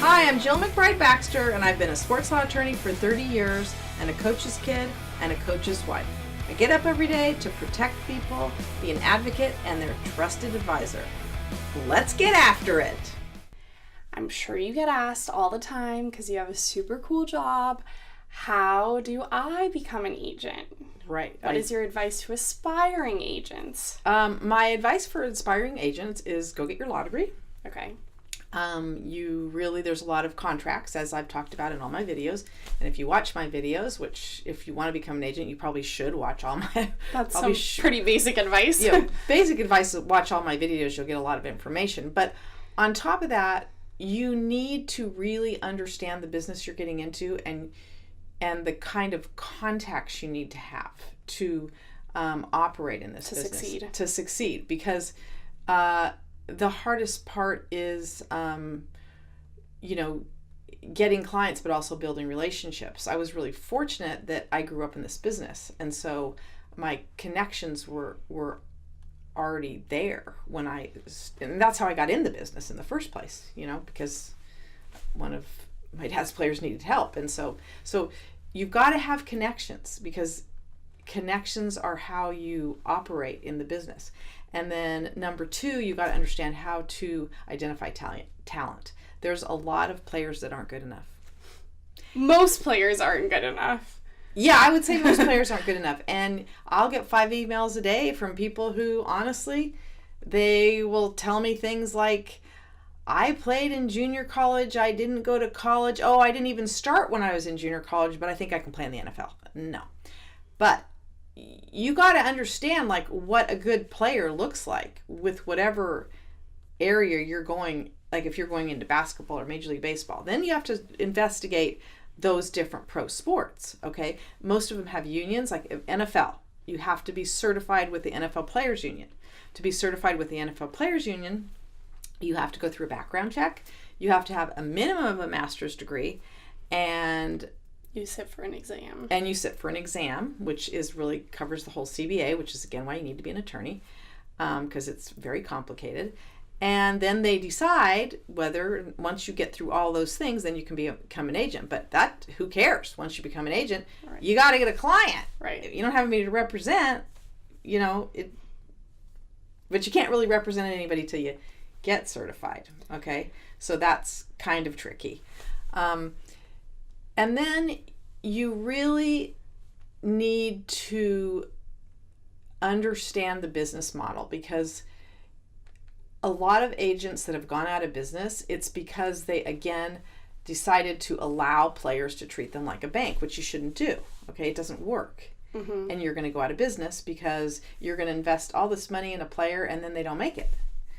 Hi, I'm Jill McBride Baxter, and I've been a sports law attorney for 30 years, and a coach's kid, and a coach's wife. I get up every day to protect people, be an advocate, and their trusted advisor. Let's get after it. I'm sure you get asked all the time because you have a super cool job. How do I become an agent? Right. What is your advice to aspiring agents? My advice for aspiring agents is go get your law degree. Okay. There's a lot of contracts, as I've talked about in all my videos. And if you watch my videos, which if you want to become an agent, you probably should watch all my... That's pretty basic advice. Basic advice, watch all my videos, you'll get a lot of information. But on top of that, you need to really understand the business you're getting into and the kind of contacts you need to have to operate in this business. To succeed. Because... the hardest part is, getting clients, but also building relationships. I was really fortunate that I grew up in this business, and so my connections were already there and that's how I got in the business in the first place. Because one of my dad's players needed help, and so you've got to have connections, because connections are how you operate in the business. And then number 2, you got to understand how to identify talent. There's a lot of players that aren't good enough. Most players aren't good enough. Yeah, I would say most players aren't good enough. And I'll get 5 emails a day from people who, honestly, they will tell me things like, I played in junior college, I didn't go to college. Oh, I didn't even start when I was in junior college, but I think I can play in the NFL. No. But you got to understand what a good player looks like with whatever area you're going. Like if you're going into basketball or Major League Baseball, then you have to investigate those different pro sports. Okay, most of them have unions. Like NFL, you have to be certified with the NFL Players Union. To be certified with the NFL Players Union, you have to go through a background check. You have to have a minimum of a master's degree, and you sit for an exam. Which is really covers the whole CBA, which is again why you need to be an attorney, because it's very complicated. And then they decide whether, once you get through all those things, then you can become an agent. But who cares? Once you become an agent, right, you got to get a client. Right. If you don't have anybody to represent, it. But you can't really represent anybody till you get certified. Okay, so that's kind of tricky. And then you really need to understand the business model, because a lot of agents that have gone out of business, it's because they, again, decided to allow players to treat them like a bank, which you shouldn't do. Okay, it doesn't work. Mm-hmm. And you're going to go out of business because you're going to invest all this money in a player and then they don't make it.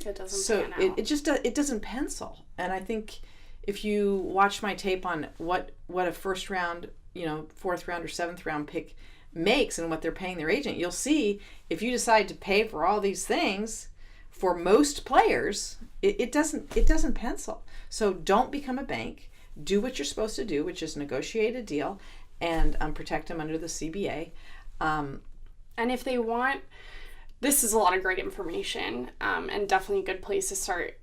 It doesn't pan out. It doesn't pencil. And I think if you watch my tape on what a first round, 4th round or 7th round pick makes and what they're paying their agent, you'll see if you decide to pay for all these things for most players, it doesn't pencil. So don't become a bank. Do what you're supposed to do, which is negotiate a deal and protect them under the CBA. And if they want, this is a lot of great information, and definitely a good place to start.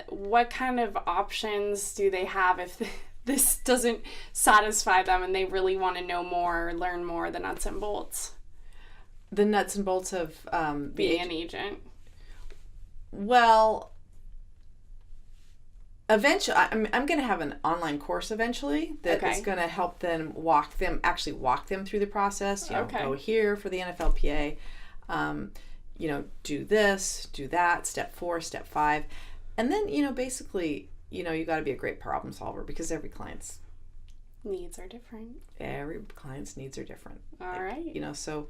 What kind of options do they have if this doesn't satisfy them and they really want to know more, learn more, the nuts and bolts? The nuts and bolts of being an agent. Well, eventually, I'm going to have an online course eventually that is going to help them walk them through the process. Go here for the NFLPA. Do this, do that, step 4, step 5. And then, basically, you got to be a great problem solver, because every client's needs are different. Every client's needs are different. All right. So,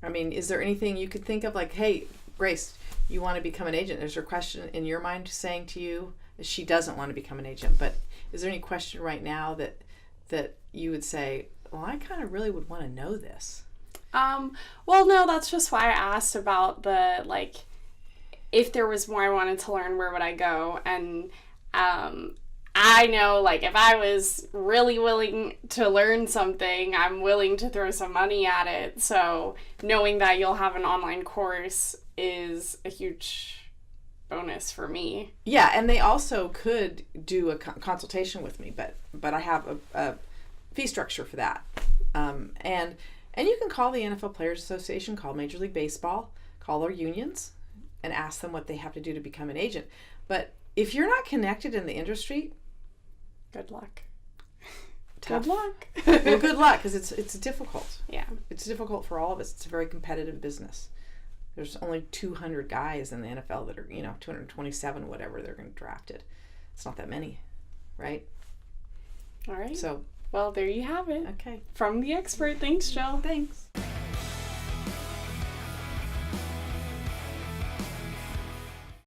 is there anything you could think of, like, hey, Grace, you want to become an agent? Is there a question in your mind saying to you, she doesn't want to become an agent, but is there any question right now that you would say, well, I kind of really would want to know this? Well, no, that's just why I asked about if there was more I wanted to learn, where would I go? And I know, like, if I was really willing to learn something, I'm willing to throw some money at it. So knowing that you'll have an online course is a huge bonus for me. Yeah, and they also could do a consultation with me, but I have a fee structure for that. And you can call the NFL Players Association, call Major League Baseball, call their unions, and ask them what they have to do to become an agent. But if you're not connected in the industry, good luck. Tough. Good luck. Well, good luck, because it's difficult. Yeah. It's difficult for all of us. It's a very competitive business. There's only 200 guys in the NFL that are, 227, whatever, they're going to draft it. It's not that many, right? All right. So, well, there you have it. okay. From the expert. Thanks, Jill. Thanks.